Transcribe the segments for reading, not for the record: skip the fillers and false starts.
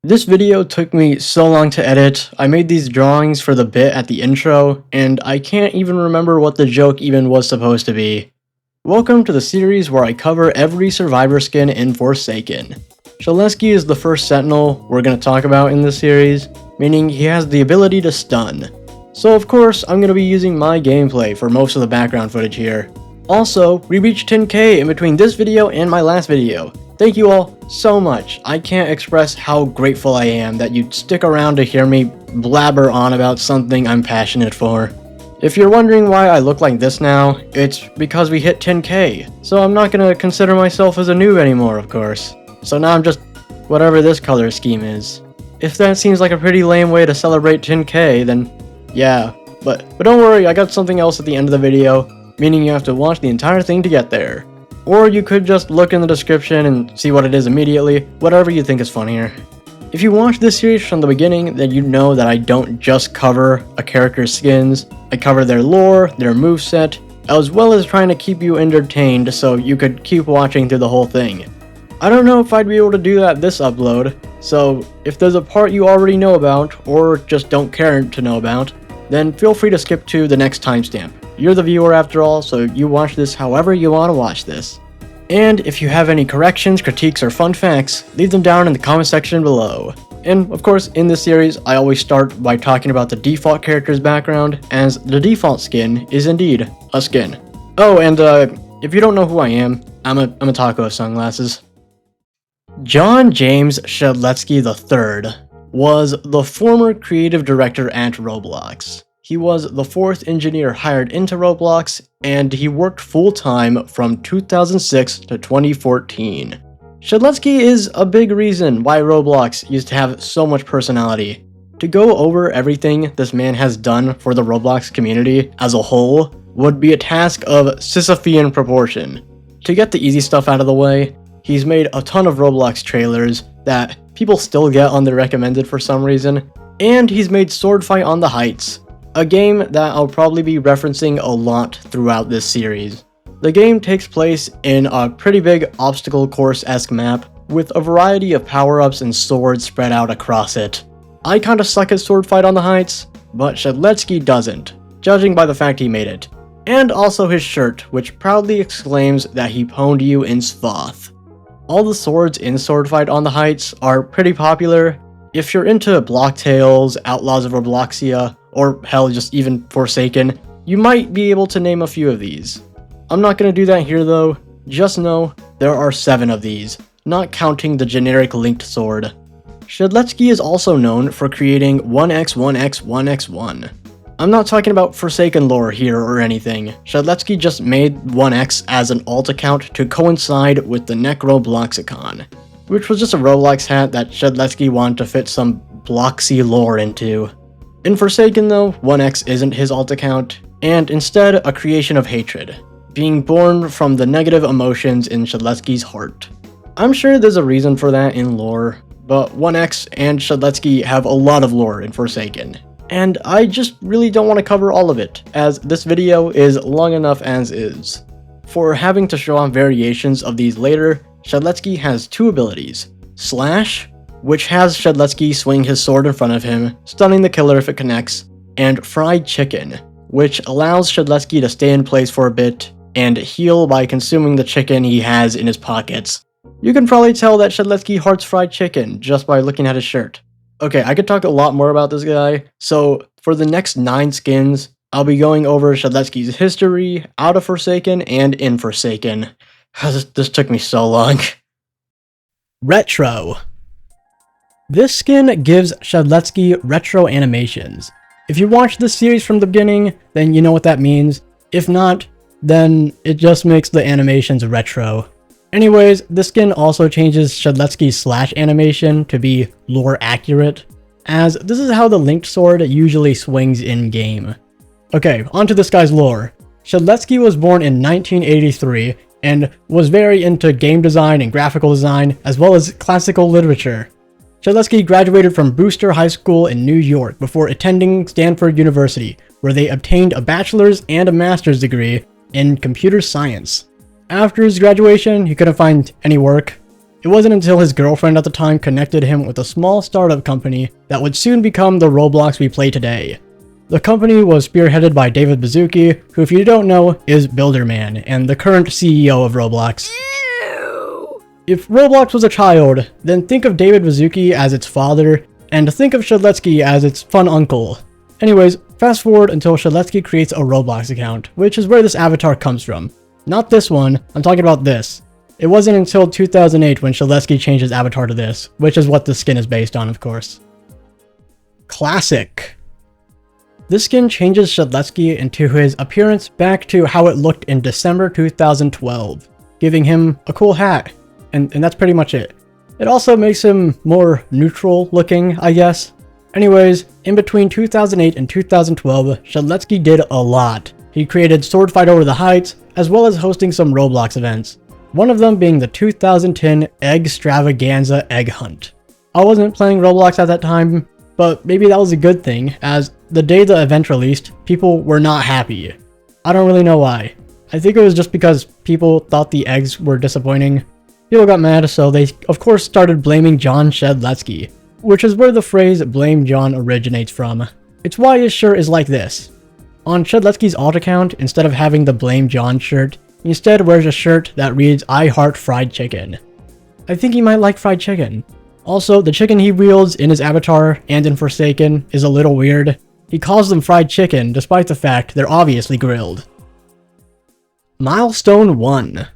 This video took me so long to edit. I made these drawings for the bit at the intro, and I can't even remember what the joke even was supposed to be. Welcome to the series where I cover every survivor skin in Forsaken. Shedletsky is the first sentinel we're going to talk about in this series, meaning he has the ability to stun. So of course, I'm going to be using my gameplay for most of the background footage here. Also, we reached 10k in between this video and my last video. Thank you all so much. I can't express how grateful I am that you'd stick around to hear me blabber on about something I'm passionate for. If you're wondering why I look like this now, it's because we hit 10k, so I'm not gonna consider myself as a noob anymore, of course. So now I'm just whatever this color scheme is. If that seems like a pretty lame way to celebrate 10k, then yeah. But don't worry, I got something else at the end of the video, meaning you have to watch the entire thing to get there. Or you could just look in the description and see what it is immediately, whatever you think is funnier. If you watch this series from the beginning, then you know that I don't just cover a character's skins, I cover their lore, their moveset, as well as trying to keep you entertained so you could keep watching through the whole thing. I don't know if I'd be able to do that this upload, so if there's a part you already know about, or just don't care to know about, then feel free to skip to the next timestamp. You're the viewer after all, so you watch this however you want to watch this. And if you have any corrections, critiques, or fun facts, leave them down in the comment section below. And of course, in this series, I always start by talking about the default character's background, as the default skin is indeed a skin. Oh, and if you don't know who I am, I'm a taco of sunglasses. John James Shedletsky III was the former creative director at Roblox. He was the fourth engineer hired into Roblox, and he worked full-time from 2006 to 2014. Shedletsky is a big reason why Roblox used to have so much personality. To go over everything this man has done for the Roblox community as a whole would be a task of Sisyphean proportion. To get the easy stuff out of the way, he's made a ton of Roblox trailers that people still get on their recommended for some reason, and he's made Swordfight on the Heights, a game that I'll probably be referencing a lot throughout this series. The game takes place in a pretty big obstacle course-esque map with a variety of power-ups and swords spread out across it. I kinda suck at Swordfight on the Heights, but Shedletsky doesn't, judging by the fact he made it. And also his shirt, which proudly exclaims that he pwned you in Svoth. All the swords in Swordfight on the Heights are pretty popular. If you're into Block Tales, Outlaws of Robloxia, or hell, just even Forsaken, you might be able to name a few of these. I'm not going to do that here though, just know there are 7 of these, not counting the generic linked sword. Shedletsky is also known for creating 1x1x1x1. I'm not talking about Forsaken lore here or anything. Shedletsky just made 1x as an alt account to coincide with the Necrobloxicon, which was just a Roblox hat that Shedletsky wanted to fit some Bloxy lore into. In Forsaken though, 1x isn't his alt account, and instead a creation of hatred, being born from the negative emotions in Shedletsky's heart. I'm sure there's a reason for that in lore, but 1x and Shedletsky have a lot of lore in Forsaken, and I just really don't want to cover all of it, as this video is long enough as is. For having to show off variations of these later, Shedletsky has 2 abilities: Slash, which has Shedletsky swing his sword in front of him, stunning the killer if it connects, and Fried Chicken, which allows Shedletsky to stay in place for a bit and heal by consuming the chicken he has in his pockets. You can probably tell that Shedletsky hearts fried chicken just by looking at his shirt. Okay, I could talk a lot more about this guy, so for the next 9 skins, I'll be going over Shedletsky's history, out of Forsaken, and in Forsaken. This took me so long. Retro. This skin gives Shedletsky retro animations. If you watched this series from the beginning, then you know what that means. If not, then it just makes the animations retro. Anyways, this skin also changes Shedletsky's slash animation to be lore accurate, as this is how the linked sword usually swings in-game. Okay, onto this guy's lore. Shedletsky was born in 1983 and was very into game design and graphical design, as well as classical literature. Shedletsky graduated from Brewster High School in New York before attending Stanford University, where they obtained a bachelor's and a master's degree in computer science. After his graduation, he couldn't find any work, It wasn't until his girlfriend at the time connected him with a small startup company that would soon become the Roblox we play today. The company was spearheaded by David Baszucki, who if you don't know, is Builderman, and the current CEO of Roblox. Ew. If Roblox was a child, then think of David Baszucki as its father, and think of Shedletsky as its fun uncle. Anyways, fast forward until Shedletsky creates a Roblox account, which is where this avatar comes from. Not this one, I'm talking about this. It wasn't until 2008 when Shedletsky changed his avatar to this, which is what the skin is based on, of course. Classic. This skin changes Shedletsky into his appearance back to how it looked in December 2012, giving him a cool hat, and that's pretty much it. It also makes him more neutral looking, I guess. Anyways, in between 2008 and 2012, Shedletsky did a lot. He created Sword Fight Over the Heights, as well as hosting some Roblox events. One of them being the 2010 Eggstravaganza Egg Hunt. I wasn't playing Roblox at that time, but maybe that was a good thing, as the day the event released, people were not happy. I don't really know why. I think it was just because people thought the eggs were disappointing. People got mad, so they of course started blaming John Shedletsky, which is where the phrase "blame John" originates from. It's why his shirt is like this. On Shedletsky's alt account, instead of having the "blame John" shirt, he instead wears a shirt that reads "I heart fried chicken." I think he might like fried chicken. Also, the chicken he wields in his avatar and in Forsaken is a little weird. He calls them fried chicken despite the fact they're obviously grilled. Milestone 1.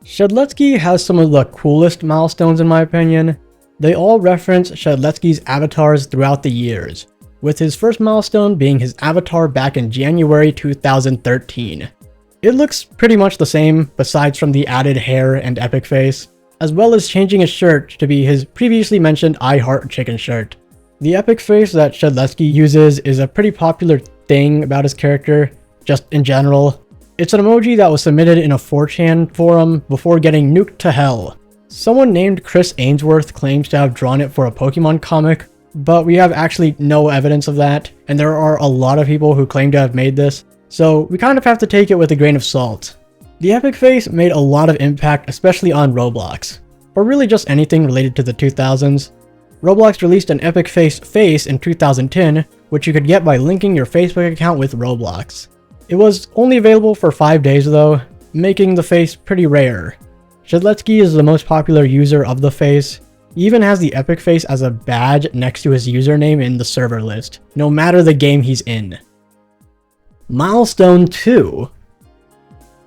Shedletsky has some of the coolest milestones in my opinion. They all reference Shedletsky's avatars throughout the years, with his first milestone being his avatar back in January 2013. It looks pretty much the same, besides from the added hair and epic face, as well as changing his shirt to be his previously mentioned I Heart Chicken shirt. The epic face that Shedletsky uses is a pretty popular thing about his character, just in general. It's an emoji that was submitted in a 4chan forum before getting nuked to hell. Someone named Chris Ainsworth claims to have drawn it for a Pokemon comic, but we have actually no evidence of that, and there are a lot of people who claim to have made this. So we kind of have to take it with a grain of salt. The epic face made a lot of impact, especially on Roblox, or really just anything related to the 2000s. Roblox released an epic face in 2010, which you could get by linking your Facebook account with Roblox. It was only available for 5 days though, making the face pretty rare. Shedletsky is the most popular user of the face. He even has the epic face as a badge next to his username in the server list, no matter the game he's in. Milestone 2.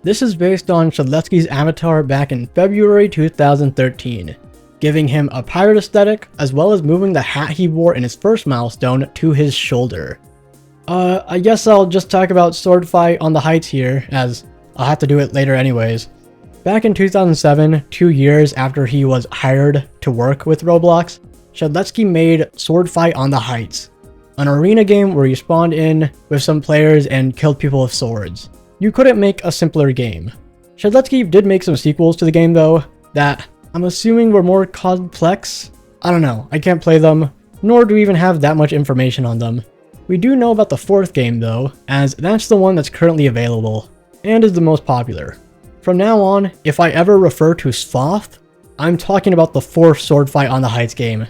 This is based on Shedletsky's avatar back in February 2013, giving him a pirate aesthetic as well as moving the hat he wore in his first milestone to his shoulder. I guess I'll just talk about Sword Fight on the Heights here, as I'll have to do it later anyways. Back in 2007, 2 years after he was hired to work with Roblox, Shedletsky made Sword Fight on the Heights, an arena game where you spawned in with some players and killed people with swords. You couldn't make a simpler game. Shedletsky did make some sequels to the game though, that I'm assuming were more complex? I don't know, I can't play them, nor do we even have that much information on them. We do know about the 4th game though, as that's the one that's currently available, and is the most popular. From now on, if I ever refer to Sloth, I'm talking about the 4th Sword Fight on the Heights game.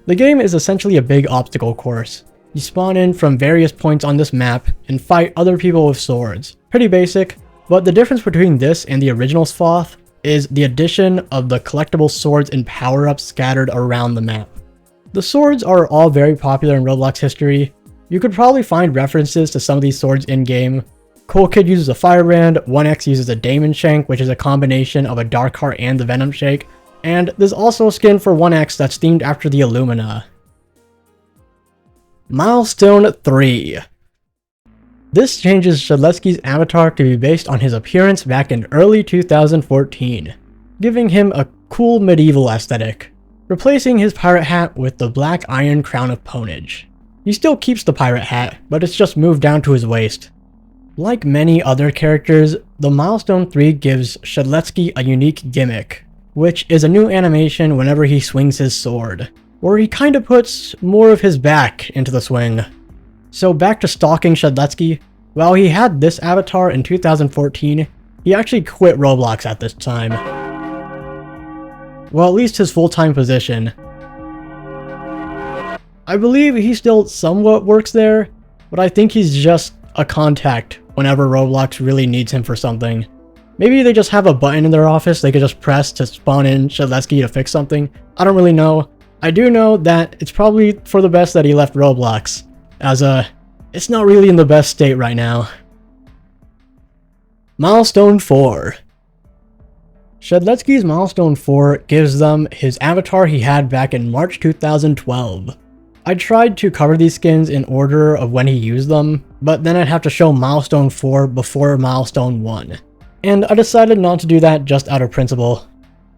The game is essentially a big obstacle course. You spawn in from various points on this map and fight other people with swords. Pretty basic, but the difference between this and the original Sloth is the addition of the collectible swords and power-ups scattered around the map. The swords are all very popular in Roblox history. You could probably find references to some of these swords in-game. Cool Kid uses a Firebrand, 1X uses a Daemon Shank, which is a combination of a Dark Heart and the Venom Shake, and there's also a skin for 1X that's themed after the Illumina. Milestone 3. This changes Shedletsky's avatar to be based on his appearance back in early 2014, giving him a cool medieval aesthetic, replacing his pirate hat with the black iron crown of Ponage. He still keeps the pirate hat, but it's just moved down to his waist. Like many other characters, the Milestone 3 gives Shedletsky a unique gimmick, which is a new animation whenever he swings his sword, where he kinda puts more of his back into the swing. So back to stalking Shedletsky, while he had this avatar in 2014, he actually quit Roblox at this time. Well, at least his full-time position. I believe he still somewhat works there, but I think he's just a contact whenever Roblox really needs him for something. Maybe they just have a button in their office they could just press to spawn in Shedletsky to fix something. I don't really know. I do know that it's probably for the best that he left Roblox, as it's not really in the best state right now. Milestone 4. Shedletsky's Milestone 4 gives them his avatar he had back in March 2012. I tried to cover these skins in order of when he used them, but then I'd have to show Milestone 4 before Milestone 1. And I decided not to do that just out of principle.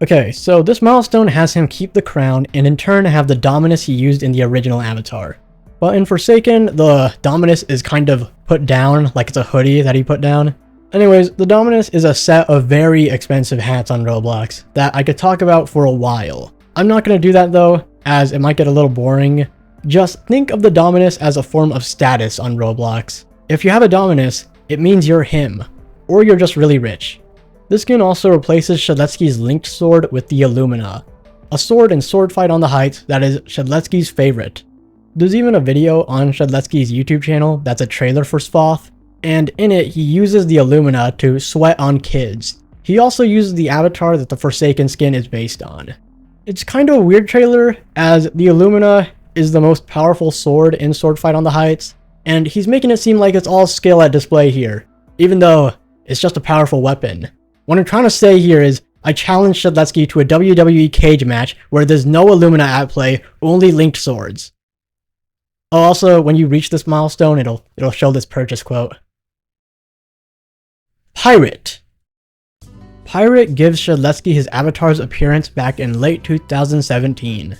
Okay, so this milestone has him keep the crown and in turn have the Dominus he used in the original avatar. But in Forsaken, the Dominus is kind of put down, like it's a hoodie that he put down. Anyways, the Dominus is a set of very expensive hats on Roblox that I could talk about for a while. I'm not going to do that though, as it might get a little boring. Just think of the Dominus as a form of status on Roblox. If you have a Dominus, it means you're him, or you're just really rich. This skin also replaces Shedletsky's linked sword with the Illumina, a sword in Sword Fight on the Heights that is Shedletsky's favorite. There's even a video on Shedletsky's YouTube channel that's a trailer for Svoth, and in it he uses the Illumina to sweat on kids. He also uses the avatar that the Forsaken skin is based on. It's kind of a weird trailer, as the Illumina is the most powerful sword in Sword Fight on the Heights, and he's making it seem like it's all skill at display here, even though it's just a powerful weapon. What I'm trying to say here is, I challenge Shedletsky to a WWE cage match where there's no Illumina at play, only linked swords. Oh, also, when you reach this milestone, it'll show this purchase quote. Pirate. Pirate gives Shedletsky his avatar's appearance back in late 2017.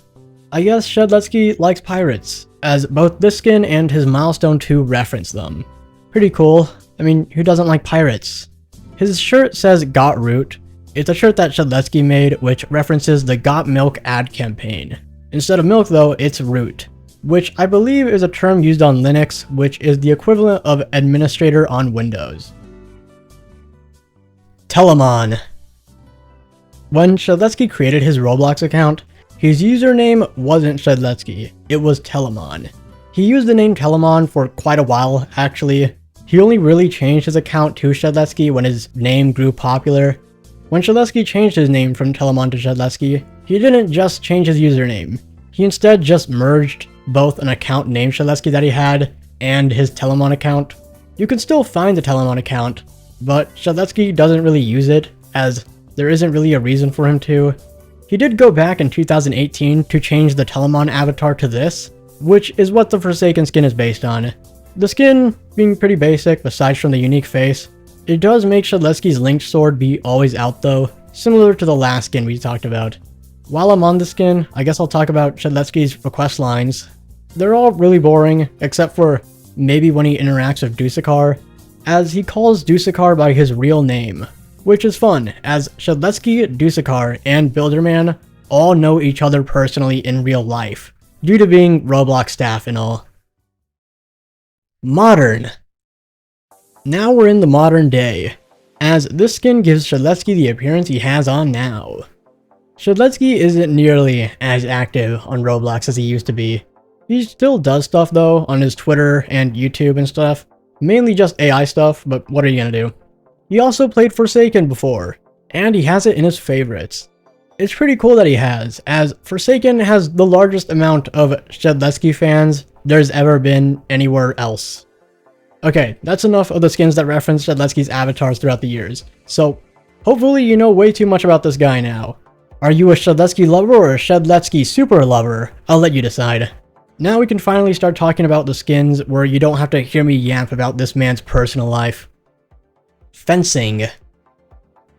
I guess Shedletsky likes pirates, as both this skin and his Milestone 2 reference them. Pretty cool. I mean, who doesn't like pirates? His shirt says Got Root. It's a shirt that Shedletsky made, which references the Got Milk ad campaign. Instead of milk though, it's root, which I believe is a term used on Linux, which is the equivalent of administrator on Windows. Telamon. When Shedletsky created his Roblox account, his username wasn't Shedletsky, it was Telamon. He used the name Telamon for quite a while, actually. He only really changed his account to Shedletsky when his name grew popular. When Shedletsky changed his name from Telamon to Shedletsky, he didn't just change his username. He instead just merged both an account named Shedletsky that he had and his Telamon account. You can still find the Telamon account, but Shedletsky doesn't really use it, as there isn't really a reason for him to. He did go back in 2018 to change the Telamon avatar to this, which is what the Forsaken skin is based on. The skin being pretty basic aside from the unique face. It does make Shedletsky's linked sword be always out though, similar to the last skin we talked about. While I'm on the skin, I guess I'll talk about Shedletsky's request lines. They're all really boring, except for maybe when he interacts with Dusakar, as he calls Dusakar by his real name, which is fun, as Shedletsky, Dusakar, and Builderman all know each other personally in real life, due to being Roblox staff and all. Modern. Now we're in the modern day, as this skin gives Shedletsky the appearance he has on now. Shedletsky isn't nearly as active on Roblox as he used to be. He still does stuff though on his Twitter and YouTube and stuff, mainly just AI stuff, but what are you gonna do? He also played Forsaken before, and he has it in his favorites. It's pretty cool that he has, as Forsaken has the largest amount of Shedletsky fans there's ever been anywhere else. Okay, that's enough of the skins that reference Shedletsky's avatars throughout the years, so hopefully you know way too much about this guy now. Are you a Shedletsky lover or a Shedletsky super lover? I'll let you decide. Now we can finally start talking about the skins where you don't have to hear me yamp about this man's personal life. Fencing.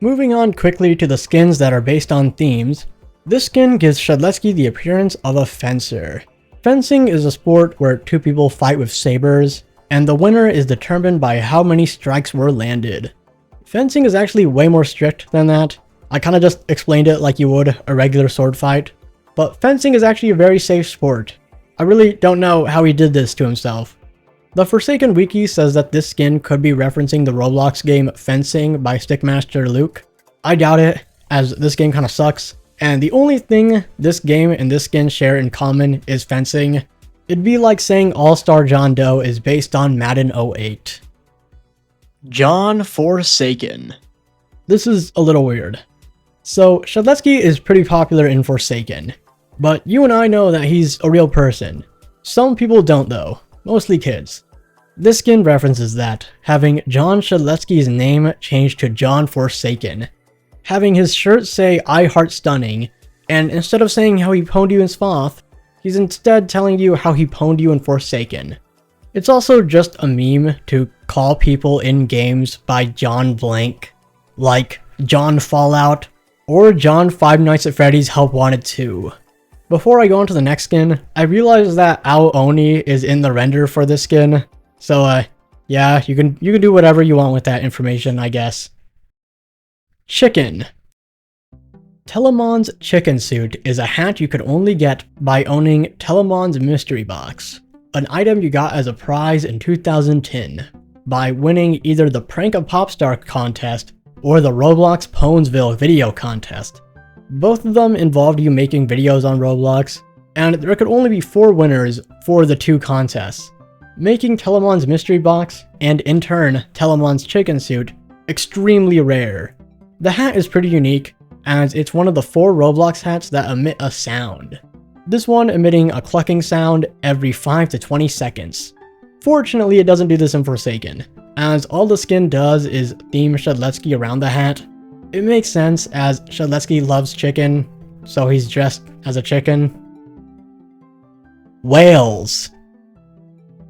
Moving on quickly to the skins that are based on themes, this skin gives Shedletsky the appearance of a fencer. Fencing is a sport where two people fight with sabers, and the winner is determined by how many strikes were landed. Fencing is actually way more strict than that. I kinda just explained it like you would a regular sword fight, but fencing is actually a very safe sport. I really don't know how he did this to himself. The Forsaken wiki says that this skin could be referencing the Roblox game Fencing by Stickmaster Luke. I doubt it, as this game kinda sucks, and the only thing this game and this skin share in common is fencing, it'd be like saying All-Star John Doe is based on Madden 08. John Forsaken. This is a little weird. So, Shedletsky is pretty popular in Forsaken, but you and I know that he's a real person. Some people don't though, mostly kids. This skin references that, having John Shedletsky's name changed to John Forsaken, having his shirt say I Heart Stunning, and instead of saying how he pwned you in Spoth, he's instead telling you how he pwned you in Forsaken. It's also just a meme to call people in games by John Blank, like John Fallout, or John Five Nights at Freddy's Help Wanted 2. Before I go on to the next skin, I realized that Ao Oni is in the render for this skin, so yeah, you can do whatever you want with that information, I guess. Chicken. Telamon's chicken suit is a hat you could only get by owning Telamon's mystery box, an item you got as a prize in 2010 by winning either the Prank a Popstar contest or the Roblox Pwnsville video contest. Both of them involved you making videos on Roblox, and there could only be 4 winners for the 2 contests, making Telamon's mystery box, and in turn Telamon's chicken suit, extremely rare. The hat is pretty unique, as it's one of the 4 Roblox hats that emit a sound. This one emitting a clucking sound every 5 to 20 seconds. Fortunately, it doesn't do this in Forsaken, as all the skin does is theme Shedletsky around the hat. It makes sense as Shedletsky loves chicken, so he's dressed as a chicken. Whales.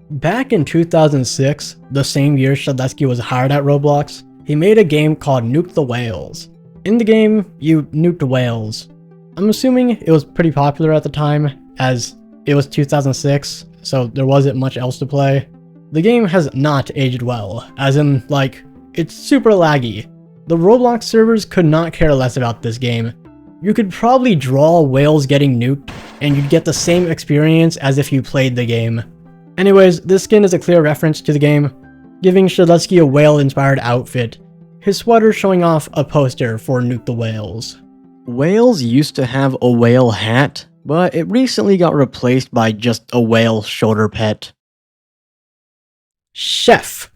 Back in 2006, the same year Shedletsky was hired at Roblox, he made a game called Nuke the Whales. In the game, you nuked whales. I'm assuming it was pretty popular at the time, as it was 2006, so there wasn't much else to play. The game has not aged well, as in, like, it's super laggy. The Roblox servers could not care less about this game. You could probably draw whales getting nuked, and you'd get the same experience as if you played the game. Anyways, this skin is a clear reference to the game, giving Shedletsky a whale-inspired outfit, his sweater showing off a poster for Nuke the Whales. Whales used to have a whale hat, but it recently got replaced by just a whale shoulder pet. Chef.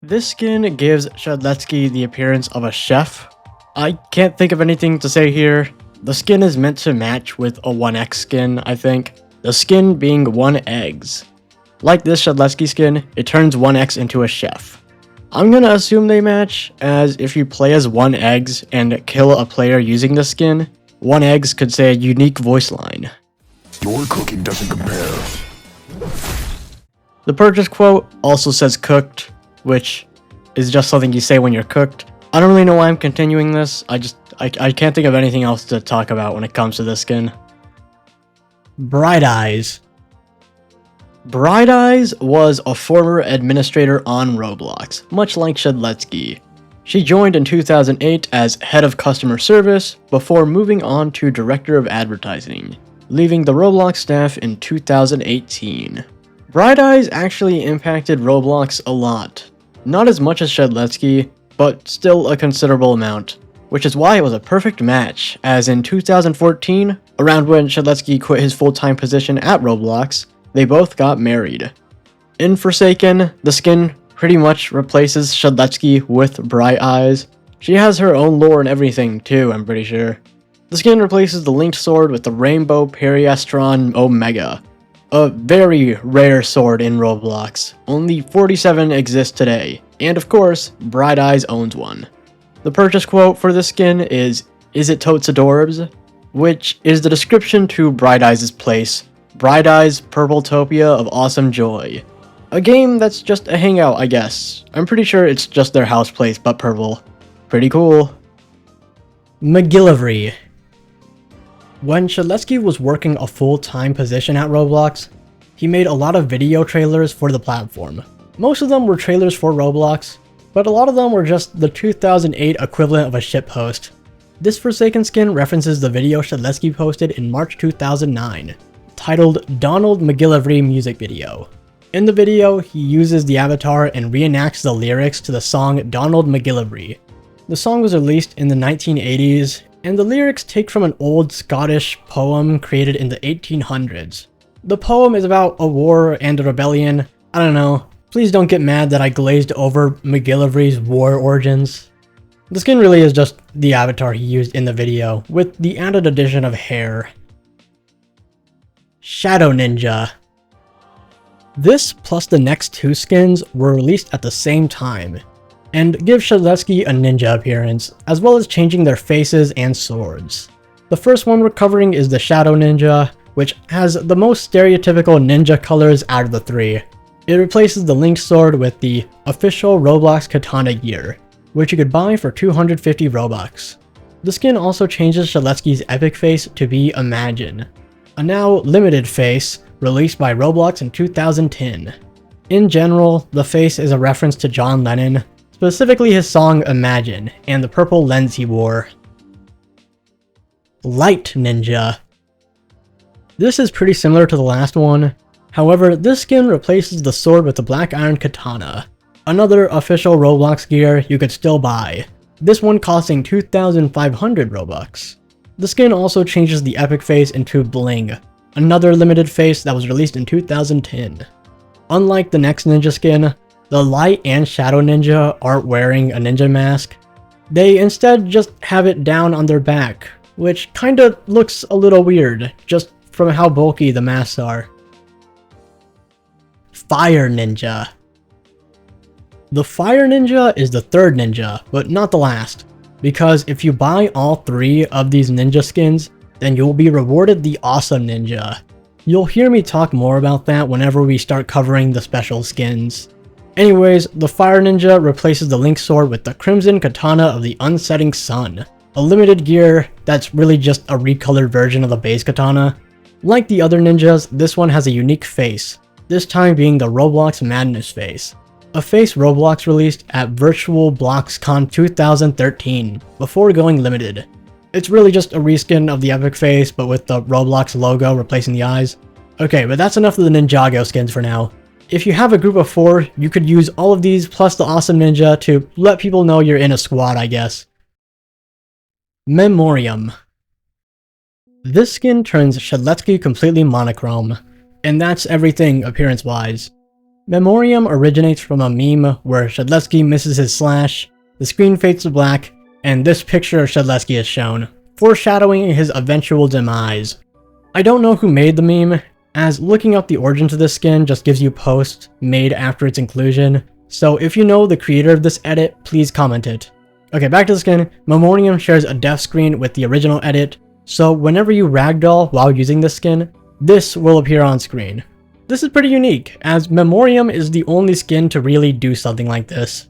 This skin gives Shedletsky the appearance of a chef. I can't think of anything to say here. The skin is meant to match with a 1x skin, I think. The skin being 1 eggs. Like this Shedletsky skin, it turns 1x into a chef. I'm gonna assume they match, as if you play as 1 eggs and kill a player using the skin, 1 eggs could say a unique voice line. Your cooking doesn't compare. The purchase quote also says cooked, which is just something you say when you're cooked. I don't really know why I'm continuing this, I can't think of anything else to talk about when it comes to this skin. Brighteyes. Brighteyes was a former administrator on Roblox, much like Shedletsky. She joined in 2008 as head of customer service before moving on to director of advertising, leaving the Roblox staff in 2018. Brighteyes actually impacted Roblox a lot. Not as much as Shedletsky, but still a considerable amount, which is why it was a perfect match, as in 2014, around when Shedletsky quit his full-time position at Roblox, they both got married. In Forsaken, the skin pretty much replaces Shedletsky with Brighteyes. She has her own lore and everything too, I'm pretty sure. The skin replaces the linked sword with the Rainbow Periastron Omega, a very rare sword in Roblox. Only 47 exist today, and of course, Brighteyes owns one. The purchase quote for this skin is it totes adorbs? Which is the description to Brighteyes' place, Brighteyes Purpletopia of Awesome Joy. A game that's just a hangout, I guess. I'm pretty sure it's just their house place, but purple. Pretty cool. Mcgillavry. When Shedletsky was working a full-time position at Roblox, he made a lot of video trailers for the platform. Most of them were trailers for Roblox, but a lot of them were just the 2008 equivalent of a shitpost. This Forsaken skin references the video Shedletsky posted in March 2009, titled Donald Mcgillavry Music Video. In the video, he uses the avatar and reenacts the lyrics to the song Donald Mcgillavry. The song was released in the 1980s, and the lyrics take from an old Scottish poem created in the 1800s. The poem is about a war and a rebellion. I don't know. Please don't get mad that I glazed over Mcgillavry's war origins. The skin really is just the avatar he used in the video, with the added addition of hair. Shadow Ninja. This plus the next two skins were released at the same time, and give Shedletsky a ninja appearance, as well as changing their faces and swords. The first one we're covering is the Shadow Ninja, which has the most stereotypical ninja colors out of the three. It replaces the Link sword with the official Roblox katana gear, which you could buy for 250 Robux. The skin also changes Shedletsky's epic face to be Imagine, a now limited face released by Roblox in 2010. In general, the face is a reference to John Lennon, specifically his song Imagine, and the purple lens he wore. Light Ninja. This is pretty similar to the last one, however this skin replaces the sword with the black iron katana, another official Roblox gear you could still buy, this one costing 2,500 Robux. The skin also changes the epic face into Bling, another limited face that was released in 2010. Unlike the next ninja skin, the Light and Shadow Ninja aren't wearing a ninja mask. They instead just have it down on their back, which kinda looks a little weird, just from how bulky the masks are. Fire Ninja. The Fire Ninja is the third ninja, but not the last, because if you buy all three of these ninja skins, then you'll be rewarded the Awesome Ninja. You'll hear me talk more about that whenever we start covering the special skins. Anyways, the Fire Ninja replaces the Link sword with the Crimson Katana of the Unsetting Sun, a limited gear that's really just a recolored version of the base katana. Like the other ninjas, this one has a unique face, this time being the Roblox Madness face, a face Roblox released at Virtual BloxCon 2013, before going limited. It's really just a reskin of the epic face, but with the Roblox logo replacing the eyes. Okay, but that's enough of the Ninjago skins for now. If you have a group of 4, you could use all of these plus the Awesome Ninja to let people know you're in a squad, I guess. Memoriam. This skin turns Shedletsky completely monochrome, and that's everything appearance-wise. Memoriam originates from a meme where Shedletsky misses his slash, the screen fades to black, and this picture of Shedletsky is shown, foreshadowing his eventual demise. I don't know who made the meme, as looking up the origins of this skin just gives you posts made after its inclusion, so if you know the creator of this edit, please comment it. Okay, back to the skin. Memoriam shares a death screen with the original edit, so whenever you ragdoll while using this skin, this will appear on screen. This is pretty unique, as Memoriam is the only skin to really do something like this.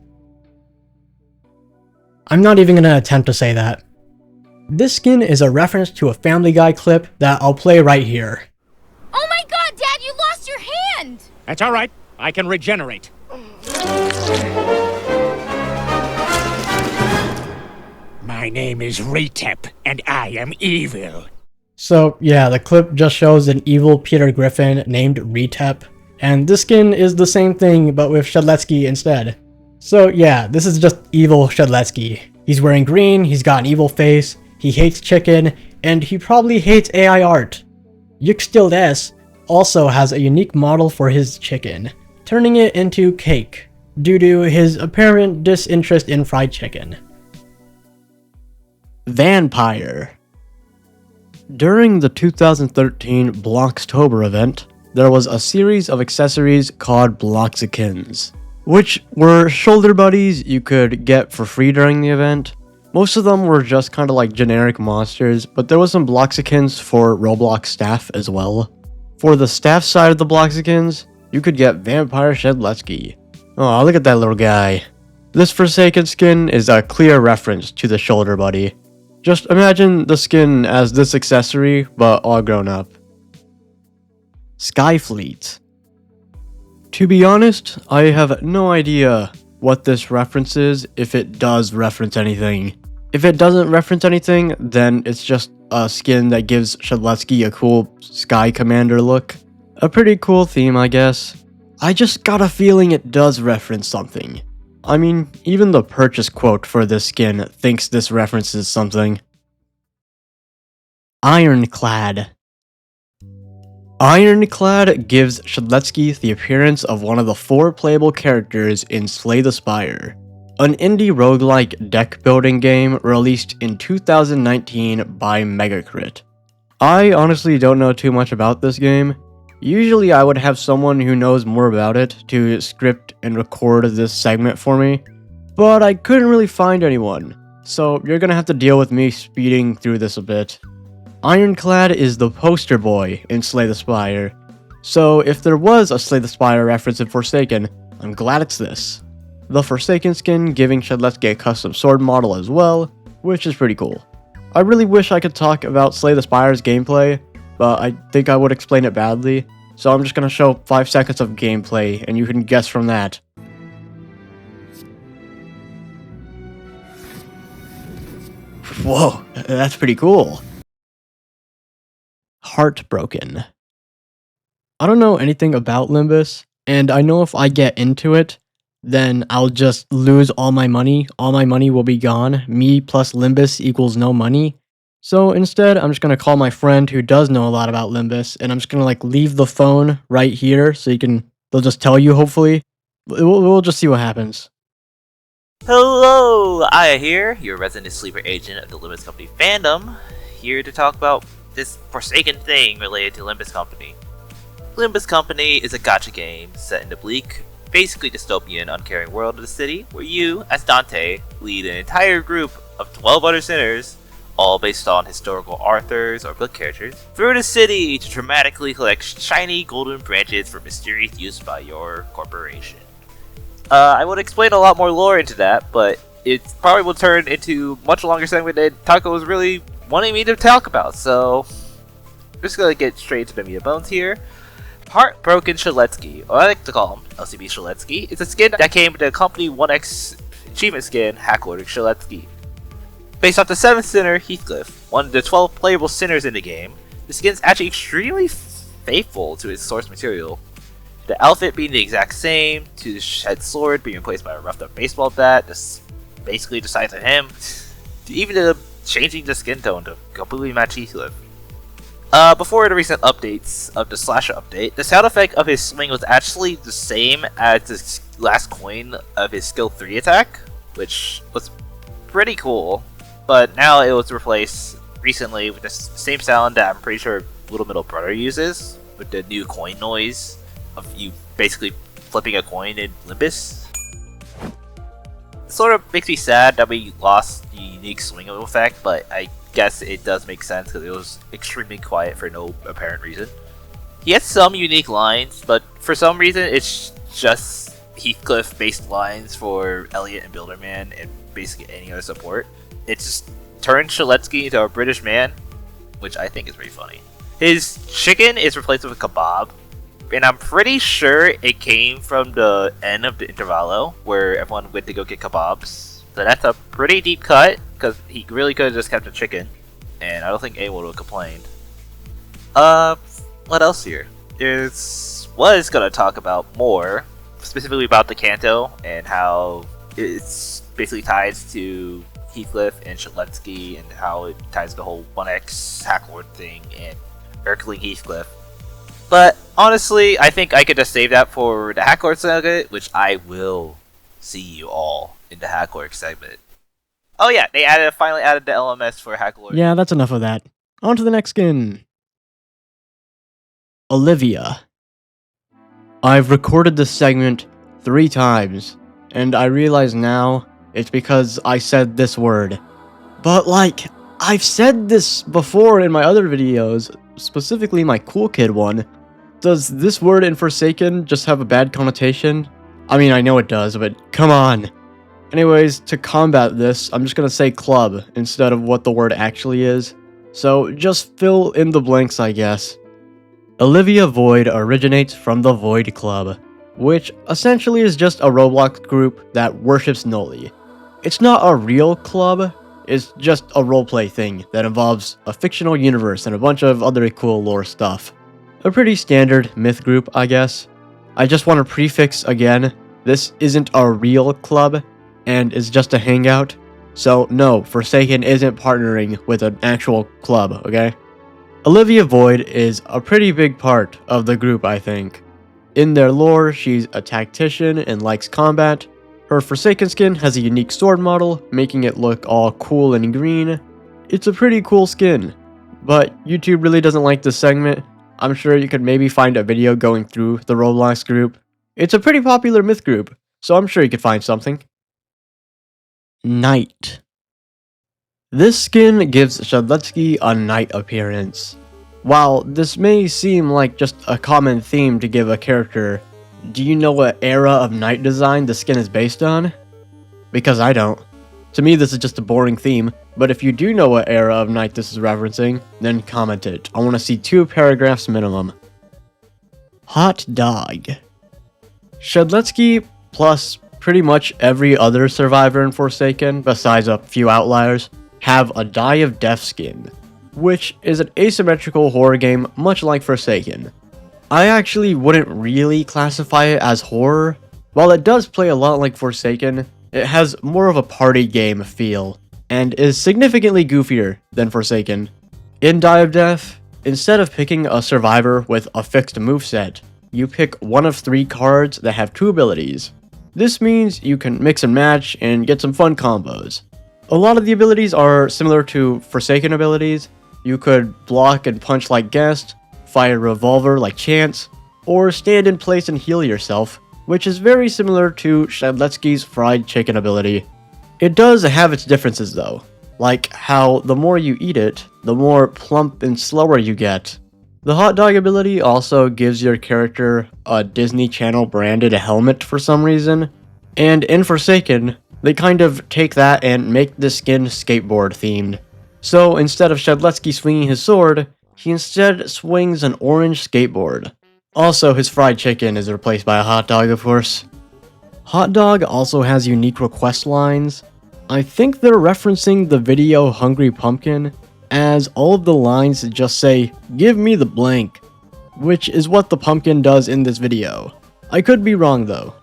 I'm not even gonna attempt to say that. This skin is a reference to a Family Guy clip that I'll play right here. Oh my god, Dad, you lost your hand! That's all right. I can regenerate. My name is Retep, and I am evil. So yeah, the clip just shows an evil Peter Griffin named Retep, and this skin is the same thing but with Shedletsky instead. So yeah, this is just evil Shedletsky. He's wearing green, he's got an evil face, he hates chicken, and he probably hates AI art. Yksteldehs also has a unique model for his chicken, turning it into cake, due to his apparent disinterest in fried chicken. Vampire. During the 2013 Blocktober event, there was a series of accessories called Bloxykins, which were shoulder buddies you could get for free during the event. Most of them were just kind of like generic monsters, but there was some Bloxykins for Roblox staff as well. For the staff side of the Bloxykins, you could get Vampire Shedletsky. Oh, look at that little guy. This Forsaken skin is a clear reference to the shoulder buddy. Just imagine the skin as this accessory, but all grown up. Skyfleet. To be honest, I have no idea what this reference is, if it does reference anything. If it doesn't reference anything, then it's just a skin that gives Shedletsky a cool Sky Commander look. A pretty cool theme, I guess. I just got a feeling it does reference something. I mean, even the purchase quote for this skin thinks this references something. Ironclad. Ironclad gives Shedletsky the appearance of one of the 4 playable characters in Slay the Spire, an indie roguelike deck-building game released in 2019 by Megacrit. I honestly don't know too much about this game. Usually I would have someone who knows more about it to script and record this segment for me, but I couldn't really find anyone, so you're gonna have to deal with me speeding through this a bit. Ironclad is the poster boy in Slay the Spire, so if there was a Slay the Spire reference in Forsaken, I'm glad it's this. The Forsaken skin giving Shedletsky a custom sword model as well, which is pretty cool. I really wish I could talk about Slay the Spire's gameplay, but I think I would explain it badly, so I'm just gonna show 5 seconds of gameplay and you can guess from that. Whoa, that's pretty cool. Heartbroken. I don't know anything about Limbus, and I know if I get into it, then I'll just lose all my money. All my money will be gone. Me plus Limbus equals no money. So instead, I'm just gonna call my friend who does know a lot about Limbus, and I'm just gonna leave the phone right here so they'll just tell you hopefully. We'll just see what happens. Hello, Aya here, your resident sleeper agent of the Limbus Company fandom, here to talk about this Forsaken thing related to Limbus Company. Limbus Company is a gacha game set in the bleak, basically dystopian, uncaring world of the city, where you, as Dante, lead an entire group of 12 other sinners, all based on historical authors or book characters, through the city to dramatically collect shiny golden branches for mysterious use by your corporation. I would explain a lot more lore into that, but it probably will turn into a much longer segment than Taco was really wanting me to talk about, so I'm just gonna get straight to the meat and bones here. Heartbroken Shedletsky, or I like to call him LCB Shedletsky, is a skin that came with the Company 1X achievement skin, Hacklord Shedletsky. Based off the 7th sinner, Heathcliff, one of the 12 playable sinners in the game, the skin is actually extremely faithful to its source material. The outfit being the exact same, to the shed sword being replaced by a roughed up baseball bat, that's basically the size of him, to even the changing the skin tone to completely match Heathcliff. Before the recent updates of the Slasher update, the sound effect of his swing was actually the same as the last coin of his skill 3 attack, which was pretty cool, but now it was replaced recently with the same sound that I'm pretty sure Little Middle Brother uses, with the new coin noise of you basically flipping a coin in Limbus. It sort of makes me sad that we lost the unique swing effect, but I guess it does make sense because it was extremely quiet for no apparent reason. He has some unique lines, but for some reason it's just Heathcliff based lines for Elliot and Builderman and basically any other support. It just turned Shedletsky into a British man, which I think is pretty funny. His chicken is replaced with a kebab, and I'm pretty sure it came from the end of the intervallo where everyone went to go get kebabs. So that's a pretty deep cut, because he really could have just kept the chicken, and I don't think anyone would have complained. What else here? Was gonna talk about more, specifically about the Kanto, and how it's basically ties to Heathcliff and Shedletsky, and how it ties to the whole 1X Hacklord thing, and Erkling Heathcliff. But honestly, I think I could just save that for the Hacklord segment, which I will see you all in the Hacklord segment. Oh yeah, they finally added the LMS for Hacklord. Yeah, that's enough of that. On to the next skin. Olivia. I've recorded this segment 3 times, and I realize now it's because I said this word. But I've said this before in my other videos, specifically my Cool Kid one. Does this word in Forsaken just have a bad connotation? I mean, I know it does, but come on. Anyways, to combat this, I'm just gonna say club instead of what the word actually is. So just fill in the blanks, I guess. Olivia Void originates from the Void Club, which essentially is just a Roblox group that worships Noli. It's not a real club, it's just a roleplay thing that involves a fictional universe and a bunch of other cool lore stuff. A pretty standard myth group, I guess. I just want to prefix again, this isn't a real club, and is just a hangout. So no, Forsaken isn't partnering with an actual club, okay? Olivia Void is a pretty big part of the group, I think. In their lore, she's a tactician and likes combat. Her Forsaken skin has a unique sword model, making it look all cool and green. It's a pretty cool skin, but YouTube really doesn't like this segment. I'm sure you could maybe find a video going through the Roblox group. It's a pretty popular myth group, so I'm sure you could find something. Knight. This skin gives Shedletsky a knight appearance. While this may seem like just a common theme to give a character, do you know what era of knight design the skin is based on? Because I don't. To me, this is just a boring theme, but if you do know what era of knight this is referencing, then comment it. I want to see 2 paragraphs minimum. Hotdog. Shedletsky plus pretty much every other survivor in Forsaken, besides a few outliers, have a Die of Death skin, which is an asymmetrical horror game much like Forsaken. I actually wouldn't really classify it as horror. While it does play a lot like Forsaken, it has more of a party game feel, and is significantly goofier than Forsaken. In Die of Death, instead of picking a survivor with a fixed moveset, you pick one of 3 cards that have 2 abilities. This means you can mix and match and get some fun combos. A lot of the abilities are similar to Forsaken abilities. You could block and punch like Guest, fire a revolver like Chance, or stand in place and heal yourself, which is very similar to Shedletsky's fried chicken ability. It does have its differences though, like how the more you eat it, the more plump and slower you get. The Hotdog ability also gives your character a Disney Channel branded helmet for some reason, and in Forsaken, they kind of take that and make the skin skateboard themed. So instead of Shedletsky swinging his sword, he instead swings an orange skateboard. Also, his fried chicken is replaced by a hot dog, of course. Hotdog also has unique request lines. I think they're referencing the video Hungry Pumpkin, as all of the lines just say, "Give me the blank," which is what the pumpkin does in this video. I could be wrong though.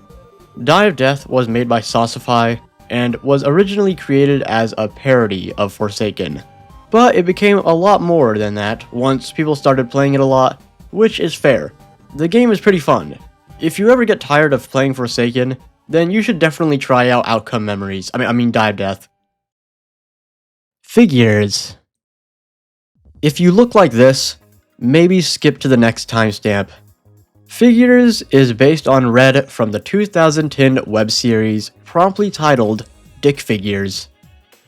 Die of Death was made by Saucify, and was originally created as a parody of Forsaken. But it became a lot more than that once people started playing it a lot, which is fair. The game is pretty fun. If you ever get tired of playing Forsaken, then you should definitely try out Outcome Memories. I mean Die of Death. Figures. If you look like this, maybe skip to the next timestamp. Figures is based on Red from the 2010 web series promptly titled Dick Figures.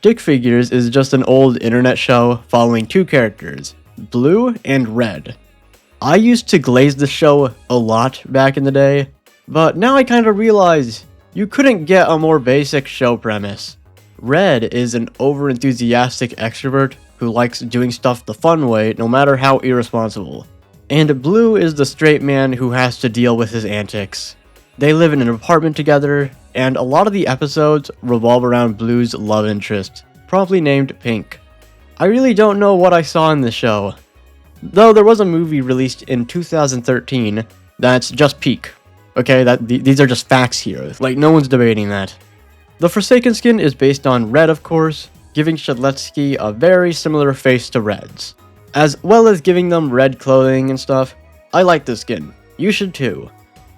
Dick Figures is just an old internet show following 2 characters, Blue and Red. I used to glaze the show a lot back in the day, but now I kind of realize you couldn't get a more basic show premise. Red is an over-enthusiastic extrovert who likes doing stuff the fun way no matter how irresponsible. And Blue is the straight man who has to deal with his antics. They live in an apartment together, and a lot of the episodes revolve around Blue's love interest, promptly named Pink. I really don't know what I saw in the show, though there was a movie released in 2013 that's just peak. Okay, these are just facts here, like no one's debating that. The Forsaken skin is based on Red, of course, giving Shedletsky a very similar face to Red's, as well as giving them red clothing and stuff. I like this skin. You should too.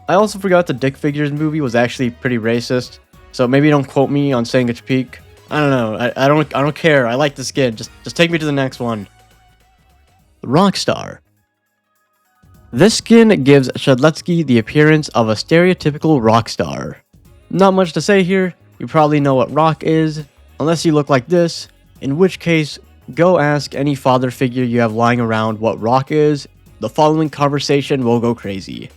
I also forgot the Dick Figures movie was actually pretty racist, so maybe don't quote me on saying it's peak. I don't know. I don't care. I like the skin. Just take me to the next one. Rockstar. This skin gives Shedletsky the appearance of a stereotypical rock star. Not much to say here. You probably know what rock is, unless you look like this, in which case, go ask any father figure you have lying around what rock is. The following conversation will go crazy.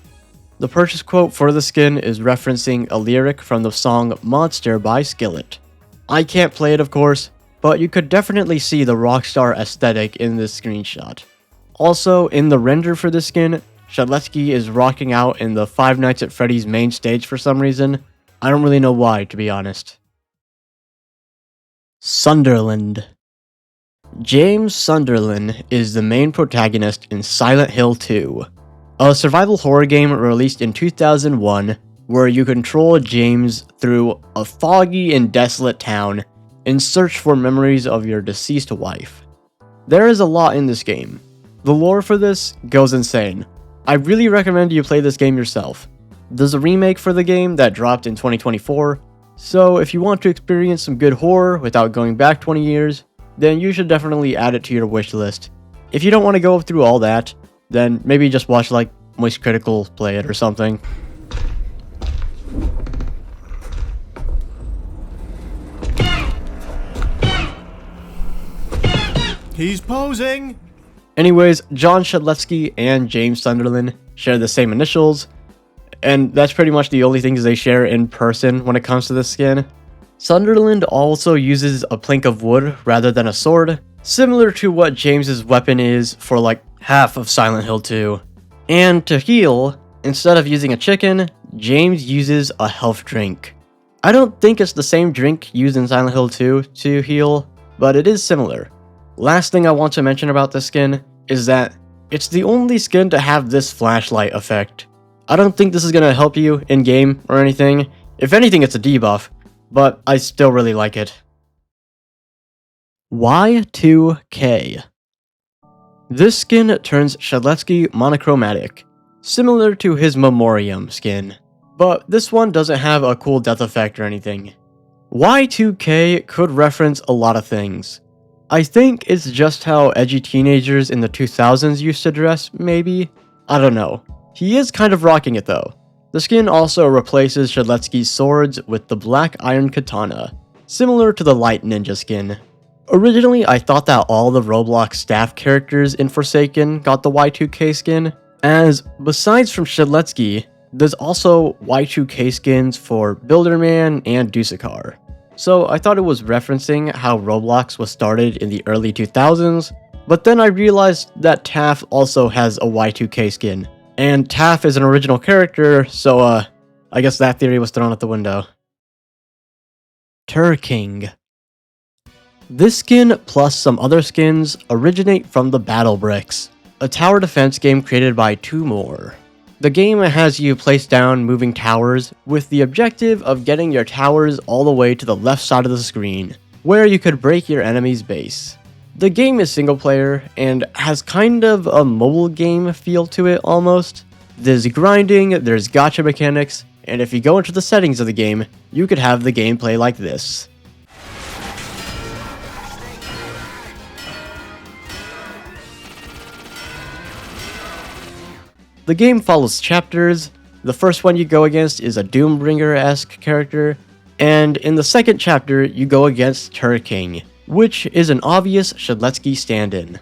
The purchase quote for the skin is referencing a lyric from the song Monster by Skillet. I can't play it, of course, but you could definitely see the Rockstar aesthetic in this screenshot. Also, in the render for this skin, Shedletsky is rocking out in the Five Nights at Freddy's main stage for some reason. I don't really know why, to be honest. Sunderland. James Sunderland is the main protagonist in Silent Hill 2, a survival horror game released in 2001 where you control James through a foggy and desolate town in search for memories of your deceased wife. There is a lot in this game. The lore for this goes insane. I really recommend you play this game yourself. There's a remake for the game that dropped in 2024, so if you want to experience some good horror without going back 20 years, then you should definitely add it to your wish list. If you don't want to go through all that, then maybe just watch like Moist Critical play it or something. He's posing! Anyways, John Shedletsky and James Sunderland share the same initials, and that's pretty much the only things they share in person when it comes to this skin. Sunderland also uses a plank of wood rather than a sword, similar to what James's weapon is for like half of Silent Hill 2. And to heal, instead of using a chicken, James uses a health drink. I don't think it's the same drink used in Silent Hill 2 to heal, but it is similar. Last thing I want to mention about this skin is that it's the only skin to have this flashlight effect. I don't think this is going to help you in-game or anything. If anything, it's a debuff, but I still really like it. Y2K. This skin turns Shedletsky monochromatic, similar to his Memoriam skin, but this one doesn't have a cool death effect or anything. Y2K could reference a lot of things. I think it's just how edgy teenagers in the 2000s used to dress, maybe? I don't know. He is kind of rocking it though. The skin also replaces Shedletsky's swords with the black iron katana, similar to the light ninja skin. Originally, I thought that all the Roblox staff characters in Forsaken got the Y2K skin, as besides from Shedletsky, there's also Y2K skins for Builderman and Dusakar. So I thought it was referencing how Roblox was started in the early 2000s, but then I realized that Taff also has a Y2K skin, and Taff is an original character, so I guess that theory was thrown out the window. Turking. This skin plus some other skins originate from the Battle Bricks, a tower defense game created by Toon. The game has you place down moving towers with the objective of getting your towers all the way to the left side of the screen, where you could break your enemy's base. The game is single player and has kind of a mobile game feel to it almost. There's grinding, there's gacha mechanics, and if you go into the settings of the game, you could have the gameplay like this. The game follows chapters. The first one you go against is a Doombringer-esque character, and in the second chapter you go against Turking, which is an obvious Shedletsky stand-in.